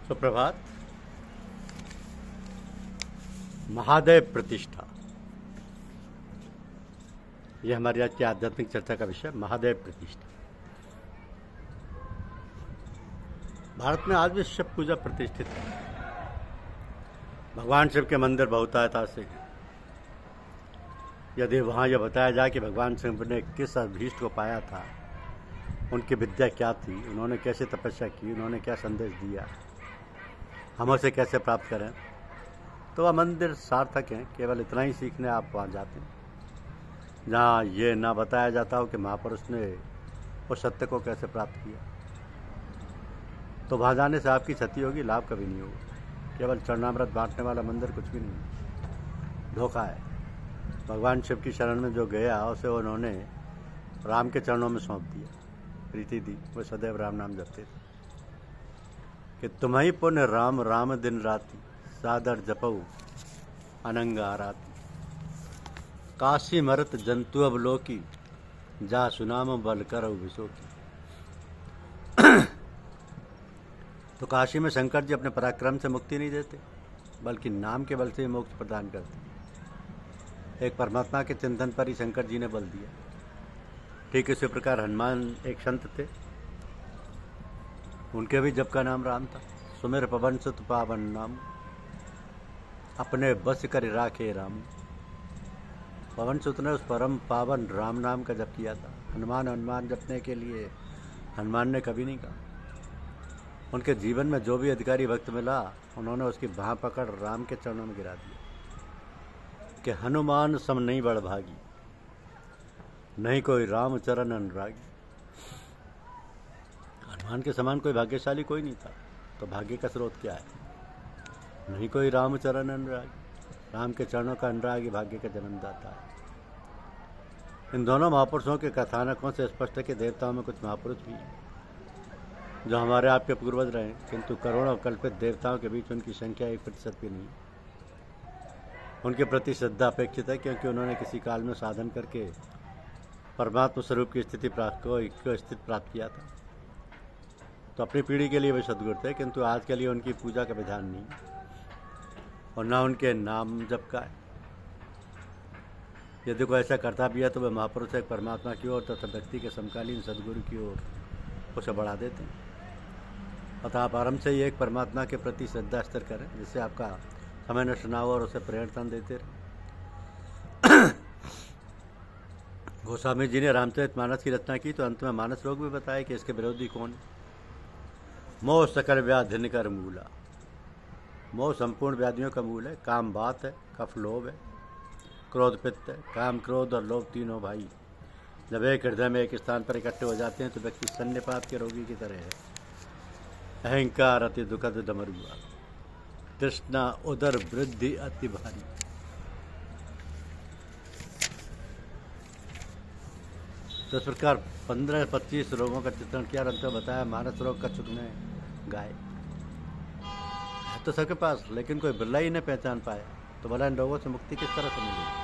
सुप्रभात। महादेव प्रतिष्ठा, यह हमारी आज की आध्यात्मिक चर्चा का विषय। महादेव प्रतिष्ठा। भारत में आज भी शिव पूजा प्रतिष्ठित है। भगवान शिव के मंदिर बहुतायत से हैं। यदि वहाँ यह बताया जाए कि भगवान शिव ने किस अभीष्ट को पाया था, उनकी विद्या क्या थी, उन्होंने कैसे तपस्या की, उन्होंने क्या संदेश दिया, हम उसे कैसे प्राप्त करें, तो वह मंदिर सार्थक हैं। केवल इतना ही सीखने आप वहाँ जाते हैं, जहाँ ये ना बताया जाता हो कि महापुरुष ने उस सत्य को कैसे प्राप्त किया। तो वहाँ जाने से आपकी क्षति होगी, लाभ कभी नहीं होगा। केवल चरणामृत बांटने वाला मंदिर कुछ भी नहीं, धोखा है। भगवान शिव की शरण में जो गया उसे उन्होंने राम के चरणों में सौंप दिया, प्रीति दी। वो सदैव राम नाम जपते थे कि तुम्हें पुण्य राम राम दिन राति, सादर जपऊ अनंग आराती। काशी मरत जंतु अवलोकी, जा सुनाम बल कर विशोकी। तो काशी में शंकर जी अपने पराक्रम से मुक्ति नहीं देते, बल्कि नाम के बल से ही मोक्ष प्रदान करते। एक परमात्मा के चिंतन पर ही शंकर जी ने बल दिया। ठीक इसी प्रकार हनुमान एक संत थे, उनके भी जप का नाम राम था। सुमिर पवन सुत पावन नाम, अपने बस कर राखे राम। पवन सुत ने उस परम पावन राम नाम का जप किया था। हनुमान जपने के लिए हनुमान ने कभी नहीं कहा। उनके जीवन में जो भी अधिकारी भक्त मिला, उन्होंने उसकी बाह पकड़ राम के चरणों में गिरा दिया कि हनुमान सम नहीं बड़ भागी, नहीं कोई राम चरण अनुरागी। हनुमान के समान कोई भाग्यशाली कोई नहीं था, तो भाग्य का स्रोत क्या है? नहीं कोई राम चरण अनुरागी। राम के चरणों का अनुरागी भाग्य का जन्मदाता है। इन दोनों महापुरुषों के कथानकों से स्पष्ट है कि देवताओं में कुछ महापुरुष भी हैं जो हमारे आपके पूर्वज रहे, किंतु करोड़ों कल्पित देवताओं के बीच उनकी संख्या 1% भी नहीं। उनके प्रति श्रद्धा अपेक्षित है, क्योंकि उन्होंने किसी काल में साधन करके परमात्मा स्वरूप की स्थिति प्राप्त किया था। तो अपनी पीढ़ी के लिए वे सदगुरु थे, किंतु आज के लिए उनकी पूजा का विधान नहीं और न उनके नाम जप का है। यदि कोई ऐसा करता भी है तो वह महापुरुष एक परमात्मा की ओर तथा व्यक्ति के समकालीन सदगुरु की ओर उसे बढ़ा देते हैं। अतः आप आरंभ से ही एक परमात्मा के प्रति श्रद्धा स्थिर करें, जिससे आपका समय नष्ट ना हो और उसे प्रेरणा देते रहे। गोस्वामी जी ने रामचरितमानस की रचना की तो अंत में मानस रोग भी बताया कि इसके विरोधी कौन है। मोह सकल व्याधि निकर मूला। मोह संपूर्ण व्याधियों का मूल है। काम बात है, कफ लोभ है, क्रोध पित्त है। काम क्रोध और लोभ तीनों भाई जब एक हृदय में एक स्थान पर इकट्ठे हो जाते हैं तो व्यक्ति सन्निपात के रोगी की तरह है। अहंकार अति दुखद डमरुआ, तृष्णा उदर वृद्धि अति भारी। तो इस प्रकार 15-25 रोगों का चित्रण किया। अंत में बताया मानस रोग का चुक में गाय है तो सबके पास, लेकिन कोई बिरला ही नहीं पहचान पाया। तो भला इन रोगों से मुक्ति किस तरह से मिलेगी?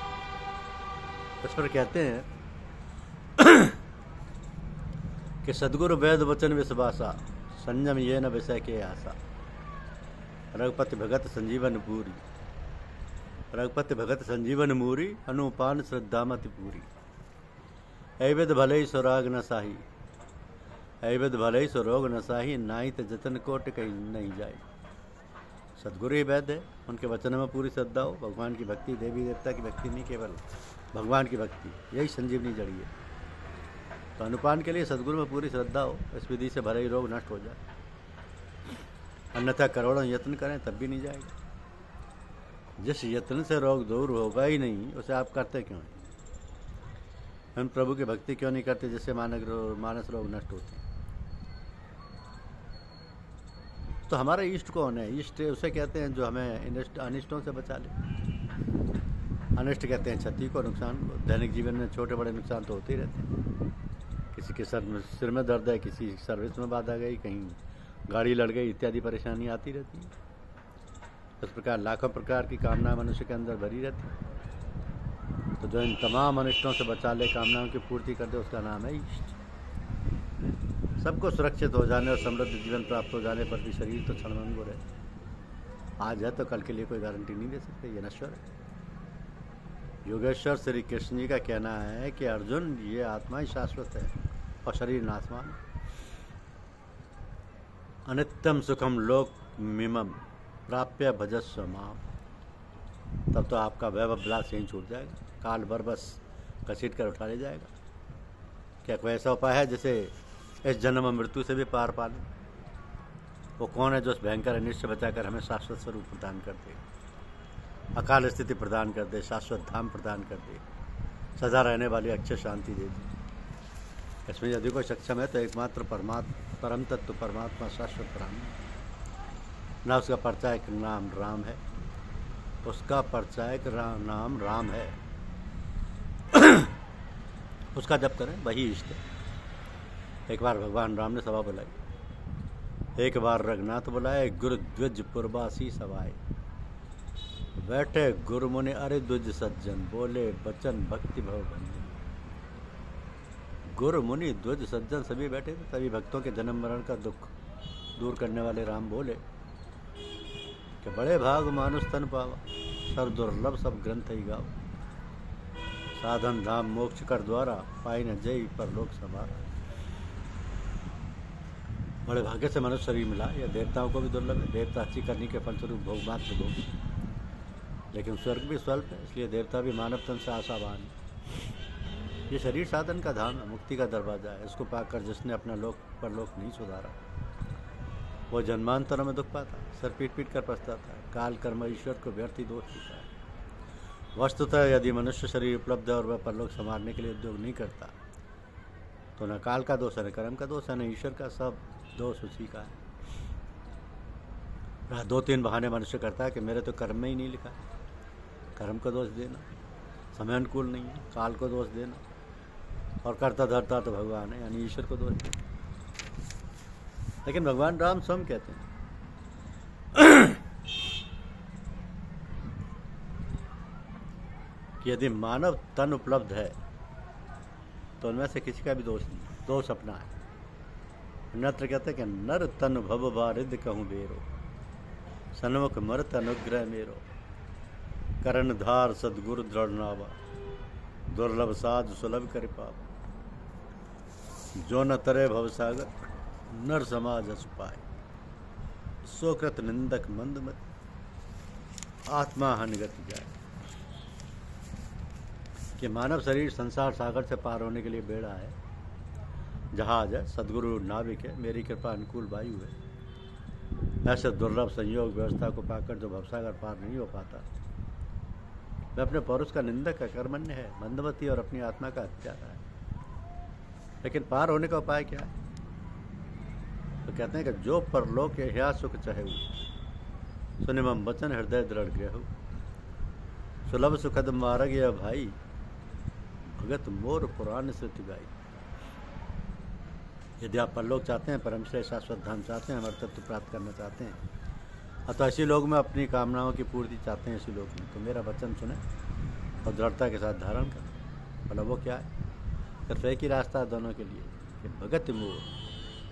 इस पर कहते हैं कि सदगुरु वेद वचन विश्वासा, संयम ये न विषय के आशा। रघुपति भगत संजीवन पूरी, रघुपति भगत संजीवन मूरी। अनुपान श्रद्धामति पूरी। ऐविद भले ही सुराग न साही, ऐविद भले ही सुरोग न साही। नाई त जतन कोट कहीं नहीं जाए। सदगुरु ही वैद्य है, उनके वचन में पूरी श्रद्धा हो। भगवान की भक्ति, देवी देवता की भक्ति नहीं, केवल भगवान की भक्ति, यही संजीवनी जड़ी है। तो अनुपान के लिए सदगुरु में पूरी श्रद्धा हो, इस विधि से भले ही रोग नष्ट हो जाए। अन्यथा करोड़ों यत्न करें तब भी नहीं जाएगा। जिस यत्न से रोग दूर होगा ही नहीं, उसे आप करते क्यों नहीं? हम प्रभु की भक्ति क्यों नहीं करते जिससे मानस रोग नष्ट होते हैं? तो हमारा इष्ट कौन है? इष्ट उसे कहते हैं जो हमें अनिष्टों से बचा ले। अनिष्ट कहते हैं क्षति को, नुकसान को। दैनिक जीवन में छोटे बड़े नुकसान तो होते ही रहते हैं। किसी के सिर में दर्द है, किसी सर्विस में बाधा गई, कहीं गाड़ी लड़ गई, इत्यादि परेशानी आती रहती है। इस प्रकार लाखों प्रकार की कामना मनुष्य के अंदर भरी रहती है। तो जो इन तमाम अनिष्टों से बचा ले, कामनाओं की पूर्ति कर दे, उसका नाम है इष्ट। सबको सुरक्षित हो जाने और समृद्ध जीवन प्राप्त हो जाने पर भी शरीर तो क्षणभंगुर है। आज है तो कल के लिए कोई गारंटी नहीं दे सकते, ये नश्वर है। योगेश्वर श्री कृष्ण जी का कहना है कि अर्जुन, ये आत्मा ही शाश्वत है और शरीर नाशवान है। अनित्यम सुखम लोक मिमम प्राप्य भजस्व माम। तब तो आपका वैभव विलास यहीं छूट जाएगा, काल भर बस घसीट कर उठा ले जाएगा। क्या कोई ऐसा उपाय है जिसे इस जन्म और मृत्यु से भी पार पा ले? वो कौन है जो उस भयंकर अनिष्ट से बचाकर हमें शाश्वत स्वरूप प्रदान कर दे, अकाल स्थिति प्रदान कर दे, शाश्वत धाम प्रदान कर दे, सदा रहने वाली अक्षय शांति दे दे? इसमें यदि कोई सक्षम है तो एकमात्र परम तत्व परमात्मा शाश्वत ब्रह्म। ना उसका परिचायक नाम राम है, उसका परिचायक नाम राम है। उसका जप करें, वही इष्ट है। एक बार भगवान राम ने सभा बुलाई, एक बार रघुनाथ बुलाए, गुरु द्विज पुरवासी सवाए। बैठे गुरु मुनि अरे द्विज सज्जन, बोले बचन भक्ति भव भंजन। गुरु मुनि द्विज सज्जन सभी बैठे थे। सभी भक्तों के जन्म मरण का दुख दूर करने वाले राम बोले कि बड़े भाग मानुष तन पावा, सर दुर्लभ सब ग्रंथ ही गाओ। साधन धाम मोक्ष कर द्वारा, पाई न जय परलोक समारा। बड़े भाग्य से मनुष्य शरीर मिला, यह देवताओं को भी दुर्लभ है। देवता अच्छी करने के फलस्वरूप भोग मात्र भोग, लेकिन स्वर्ग भी स्वल्प है, इसलिए देवता भी मानव तन से आशावान है। ये शरीर साधन का धाम है, मुक्ति का दरवाजा है। इसको पाकर जिसने अपना लोक परलोक नहीं सुधारा, वो जन्मांतरों में दुख पाता, सर पीट पीट कर पछताता है। काल कर्म ईश्वर को व्यर्थ ही दोष देता है। वस्तुतः यदि मनुष्य शरीर उपलब्ध है और वह परलोक संवारने के लिए उद्योग नहीं करता, तो न काल का दोष है, न कर्म का दोष है, न ईश्वर का, सब दोष उसी का है। 2-3 बहाने मनुष्य करता है कि मेरे तो कर्म में ही नहीं लिखा है। कर्म को दोष देना, समय अनुकूल नहीं है, काल को दोष देना, और करता धरता तो भगवान है, यानी ईश्वर को दोष देना। लेकिन भगवान राम स्वयं कहते हैं कि यदि मानव तन उपलब्ध है तो उनमें से किसी का भी दोष नहीं, दोष अपना है। नत्र कहते हैं कि नर तन भव बारिद कहूँ बेरो, सन्मुख मरत अनुग्रह मेरो। करण धार सदगुरु दृढ़ नावा, दुर्लभ साध सुलभ कर पावा। जो न तरे भवसागर, नर समाज अस पाए। सोकृत निंदक मंदमत, आत्मा हनगति जाए। कि मानव शरीर संसार सागर से पार होने के लिए बेड़ा है, जहाज है, सदगुरु नाविक है, मेरी कृपा अनुकूल वायु है। ऐसे दुर्लभ संयोग व्यवस्था को पाकर जो भवसागर पार नहीं हो पाता, वह अपने पौरुष का निंदक है, कर्मण्य है, मंदमती और अपनी आत्मा का हत्यारा है। लेकिन पार होने का उपाय क्या है? तो कहते हैं कि जो परलोक या सुख चाहे, सुनिमम वचन हृदय दृढ़ गृह। सुलभ सुखद मार्ग या भाई, भगत मोर पुराण श्रुति गाई। यदि आप परलोक चाहते हैं, परम श्रेष्ठ शाश्वत धाम चाहते हैं, अमर तत्व प्राप्त करना चाहते हैं, अतः ऐसे लोग में अपनी कामनाओं की पूर्ति चाहते हैं, इसी लोग में, तो मेरा वचन सुने और दृढ़ता के साथ धारण करें। मतलब वो क्या है? सिर्फ एक ही रास्ता है दोनों के लिए कि भगत मोर,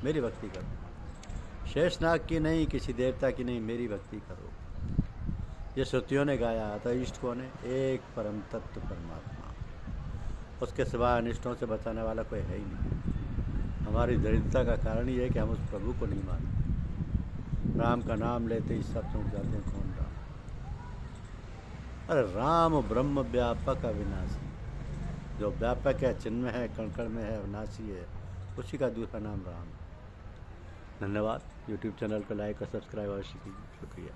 मेरी भक्ति करो। शेषनाग की नहीं, किसी देवता की नहीं, मेरी भक्ति करो। ये श्रुतियों ने गाया। अतः इष्ट कौन है? एक परम तत्व परमात्मा। उसके सिवा अनिष्टों से बचाने वाला कोई है ही नहीं। हमारी दरिद्रता का कारण ये है कि हम उस प्रभु को नहीं मानते। राम का नाम लेते ही सब सुन जाते हैं, कौन राम? अरे राम ब्रह्म व्यापक अविनाशी, जो व्यापक है, चिन्मय है, कण कण में है, अविनाशी है, उसी का दूसरा नाम राम है। धन्यवाद। यूट्यूब चैनल को लाइक और सब्सक्राइब अवश्य कीजिए। शुक्रिया।